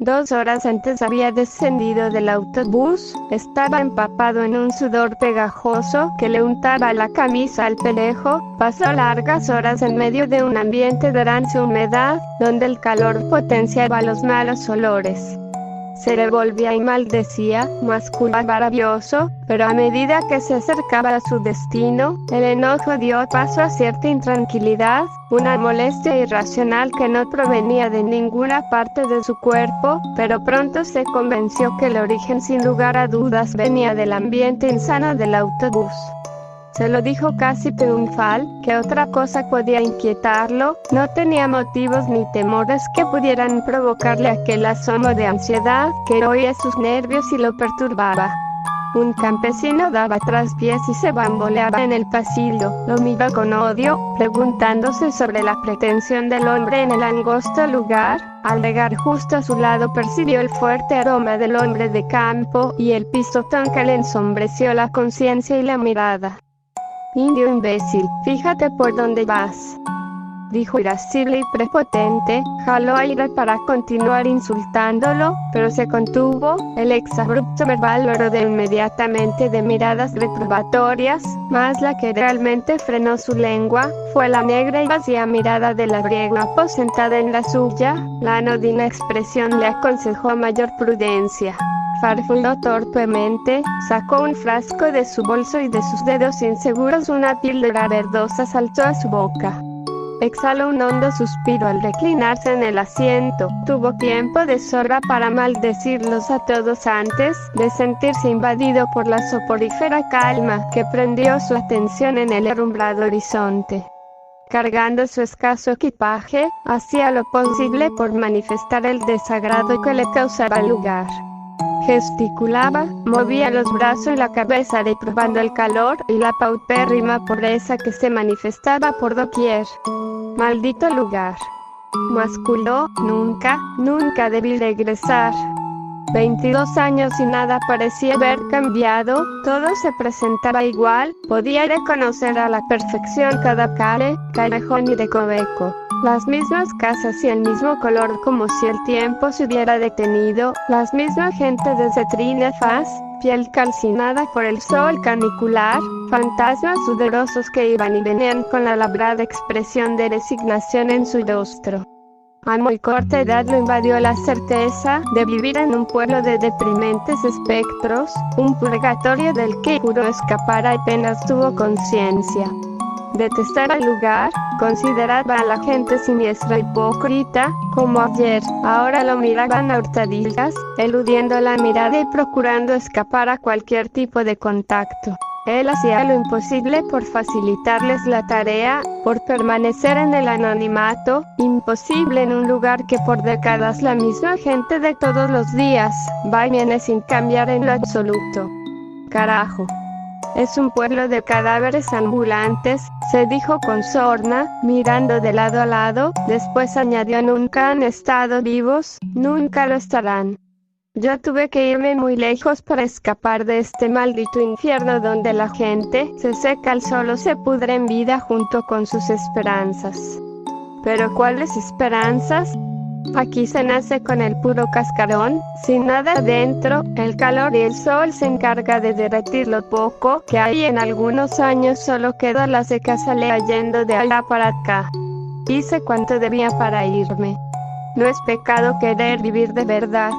2 horas antes había descendido del autobús, estaba empapado en un sudor pegajoso que le untaba la camisa al pelejo, pasó largas horas en medio de un ambiente de densa humedad, donde el calor potenciaba los malos olores. Se revolvía y maldecía, masculaba rabioso, pero a medida que se acercaba a su destino, el enojo dio paso a cierta intranquilidad, una molestia irracional que no provenía de ninguna parte de su cuerpo, pero pronto se convenció que el origen sin lugar a dudas venía del ambiente insano del autobús. Se lo dijo casi triunfal, que otra cosa podía inquietarlo, no tenía motivos ni temores que pudieran provocarle aquel asomo de ansiedad que oía sus nervios y lo perturbaba. Un campesino daba traspiés y se bamboleaba en el pasillo, lo miró con odio, preguntándose sobre la pretensión del hombre en el angosto lugar. Al llegar justo a su lado percibió el fuerte aroma del hombre de campo y el pisotón que le ensombreció la conciencia y la mirada. «Indio imbécil, fíjate por dónde vas», dijo irascible y prepotente, jaló aire para continuar insultándolo, pero se contuvo, el exabrupto verbal lo rodeó inmediatamente de miradas reprobatorias, mas la que realmente frenó su lengua, fue la negra y vacía mirada del labriego aposentada en la suya. La anodina expresión le aconsejó mayor prudencia. Farfulló torpemente, sacó un frasco de su bolso y de sus dedos inseguros una píldora verdosa saltó a su boca. Exhaló un hondo suspiro al reclinarse en el asiento, tuvo tiempo de sobra para maldecirlos a todos antes de sentirse invadido por la soporífera calma que prendió su atención en el herrumbrado horizonte. Cargando su escaso equipaje, hacía lo posible por manifestar el desagrado que le causaba el lugar. Gesticulaba, movía los brazos y la cabeza reprobando el calor y la paupérrima pobreza que se manifestaba por doquier. «Maldito lugar», masculó, nunca debí regresar. 22 años y nada parecía haber cambiado, todo se presentaba igual, podía reconocer a la perfección cada calle, callejón y recoveco. Las mismas casas y el mismo color como si el tiempo se hubiera detenido, las mismas gente de cetrina faz, piel calcinada por el sol canicular, fantasmas sudorosos que iban y venían con la labrada expresión de resignación en su rostro. A muy corta edad lo invadió la certeza de vivir en un pueblo de deprimentes espectros, un purgatorio del que juró escapar apenas tuvo conciencia. Detestaba el lugar, consideraba a la gente siniestra e hipócrita, como ayer, ahora lo miraban a hurtadillas, eludiendo la mirada y procurando escapar a cualquier tipo de contacto. Él hacía lo imposible por facilitarles la tarea, por permanecer en el anonimato, imposible en un lugar que por décadas la misma gente de todos los días, va y viene sin cambiar en lo absoluto. Carajo. Es un pueblo de cadáveres ambulantes, se dijo con sorna, mirando de lado a lado, después añadió nunca han estado vivos, nunca lo estarán. Yo tuve que irme muy lejos para escapar de este maldito infierno donde la gente se seca al sol o se pudre en vida junto con sus esperanzas. ¿Pero cuáles esperanzas? Aquí se nace con el puro cascarón, sin nada adentro, el calor y el sol se encarga de derretir lo poco que hay. En algunos años solo queda la seca salea yendo de allá para acá. Hice cuanto debía para irme. No es pecado querer vivir de verdad.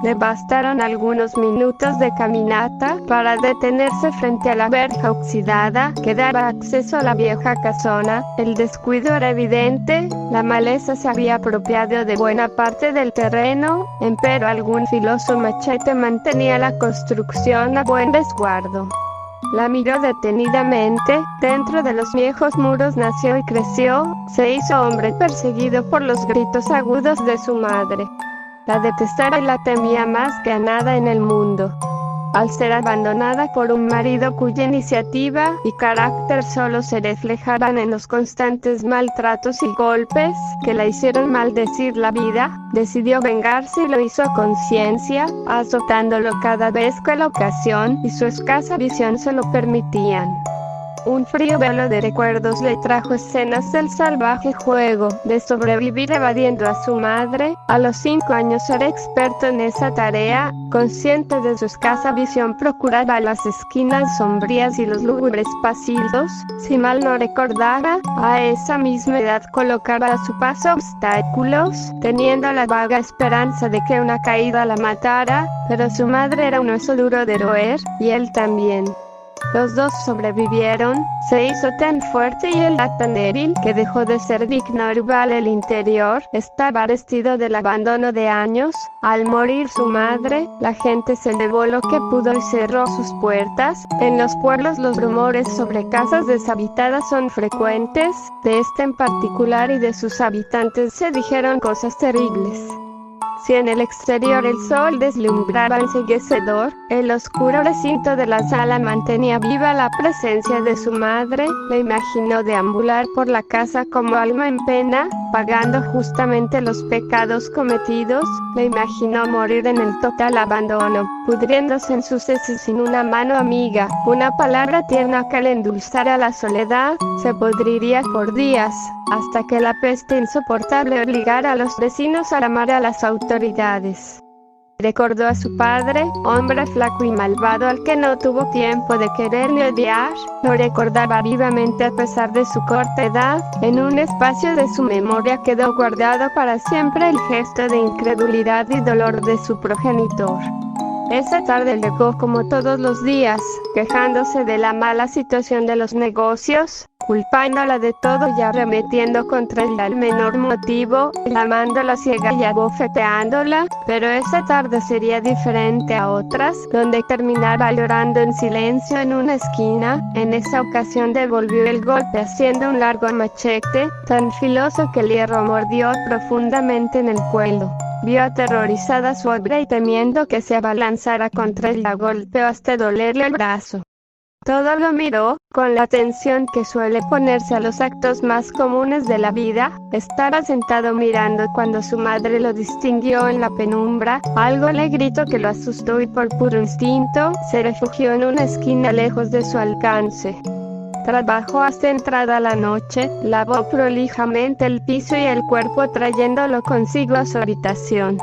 Le bastaron algunos minutos de caminata para detenerse frente a la verja oxidada que daba acceso a la vieja casona. El descuido era evidente, la maleza se había apropiado de buena parte del terreno, empero algún filoso machete mantenía la construcción a buen resguardo. La miró detenidamente, dentro de los viejos muros nació y creció, se hizo hombre perseguido por los gritos agudos de su madre. La detestaba y la temía más que a nada en el mundo. Al ser abandonada por un marido cuya iniciativa y carácter solo se reflejaban en los constantes maltratos y golpes que la hicieron maldecir la vida, decidió vengarse y lo hizo a conciencia, azotándolo cada vez que la ocasión y su escasa visión se lo permitían. Un frío velo de recuerdos le trajo escenas del salvaje juego de sobrevivir evadiendo a su madre. A los 5 años era experto en esa tarea, consciente de su escasa visión procuraba las esquinas sombrías y los lúgubres pasillos. Si mal no recordaba, a esa misma edad colocaba a su paso obstáculos, teniendo la vaga esperanza de que una caída la matara, pero su madre era un hueso duro de roer, y él también. Los dos sobrevivieron, se hizo tan fuerte y él tan débil que dejó de ser digno rival. El interior estaba vestido del abandono de años. Al morir su madre, la gente se llevó lo que pudo y cerró sus puertas. En los pueblos los rumores sobre casas deshabitadas son frecuentes. De este en particular y de sus habitantes se dijeron cosas terribles. Si en el exterior el sol deslumbraba enceguecedor, el oscuro recinto de la sala mantenía viva la presencia de su madre. Le imaginó deambular por la casa como alma en pena, pagando justamente los pecados cometidos. Le imaginó morir en el total abandono, pudriéndose en sus heces sin una mano amiga, una palabra tierna que le endulzara la soledad. Se podriría por días, hasta que la peste insoportable obligara a los vecinos a llamar a las autoridades. Recordó a su padre, hombre flaco y malvado al que no tuvo tiempo de querer ni odiar. Lo recordaba vivamente a pesar de su corta edad. En un espacio de su memoria quedó guardado para siempre el gesto de incredulidad y dolor de su progenitor. Esa tarde llegó como todos los días, quejándose de la mala situación de los negocios, culpándola de todo y arremetiendo contra ella al menor motivo, llamándola ciega y abofeteándola, pero esa tarde sería diferente a otras, donde terminaba llorando en silencio en una esquina. En esa ocasión devolvió el golpe haciendo un largo machete, tan filoso que el hierro mordió profundamente en el cuello. Vio aterrorizada a su obra y temiendo que se abalanzara contra ella golpeó hasta dolerle el brazo. Todo lo miró, con la atención que suele ponerse a los actos más comunes de la vida. Estaba sentado mirando cuando su madre lo distinguió en la penumbra. Algo le gritó que lo asustó y por puro instinto, se refugió en una esquina lejos de su alcance. Trabajó hasta entrada la noche, lavó prolijamente el piso y el cuerpo trayéndolo consigo a su habitación.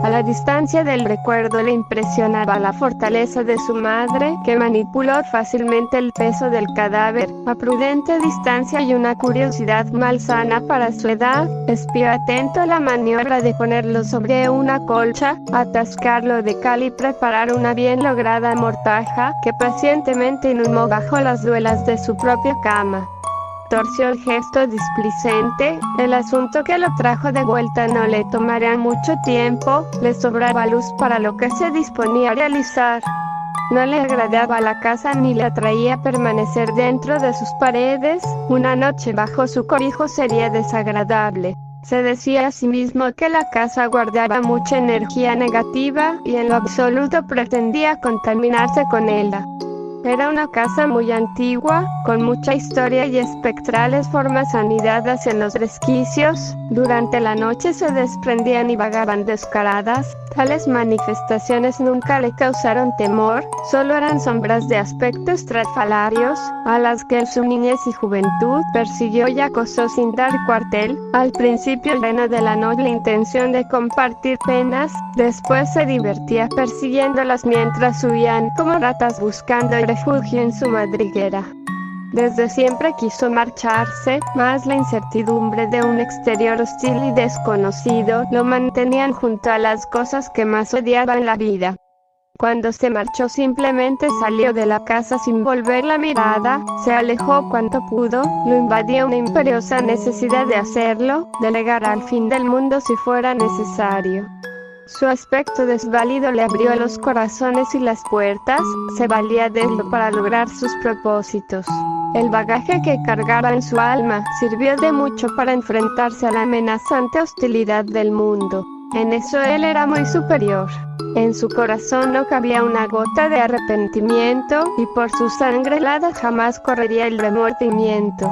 A la distancia del recuerdo le impresionaba la fortaleza de su madre, que manipuló fácilmente el peso del cadáver. A prudente distancia y una curiosidad malsana para su edad, espió atento la maniobra de ponerlo sobre una colcha, atascarlo de cal y preparar una bien lograda mortaja, que pacientemente inhumó bajo las duelas de su propia cama. Torció el gesto displicente. El asunto que lo trajo de vuelta no le tomaría mucho tiempo, le sobraba luz para lo que se disponía a realizar. No le agradaba la casa ni le atraía permanecer dentro de sus paredes. Una noche bajo su cobijo sería desagradable. Se decía a sí mismo que la casa guardaba mucha energía negativa y en lo absoluto pretendía contaminarse con ella. Era una casa muy antigua, con mucha historia y espectrales formas anidadas en los resquicios. Durante la noche se desprendían y vagaban descaradas. Tales manifestaciones nunca le causaron temor, solo eran sombras de aspecto estrafalarios, a las que en su niñez y juventud persiguió y acosó sin dar cuartel, al principio lleno de la noble intención de compartir penas, después se divertía persiguiéndolas mientras huían como ratas buscando refugio en su madriguera. Desde siempre quiso marcharse, mas la incertidumbre de un exterior hostil y desconocido lo mantenían junto a las cosas que más odiaba en la vida. Cuando se marchó simplemente salió de la casa sin volver la mirada, se alejó cuanto pudo, lo invadía una imperiosa necesidad de hacerlo, de llegar al fin del mundo si fuera necesario. Su aspecto desvalido le abrió los corazones y las puertas, se valía de él para lograr sus propósitos. El bagaje que cargaba en su alma sirvió de mucho para enfrentarse a la amenazante hostilidad del mundo. En eso él era muy superior. En su corazón no cabía una gota de arrepentimiento, y por su sangre helada jamás correría el remordimiento.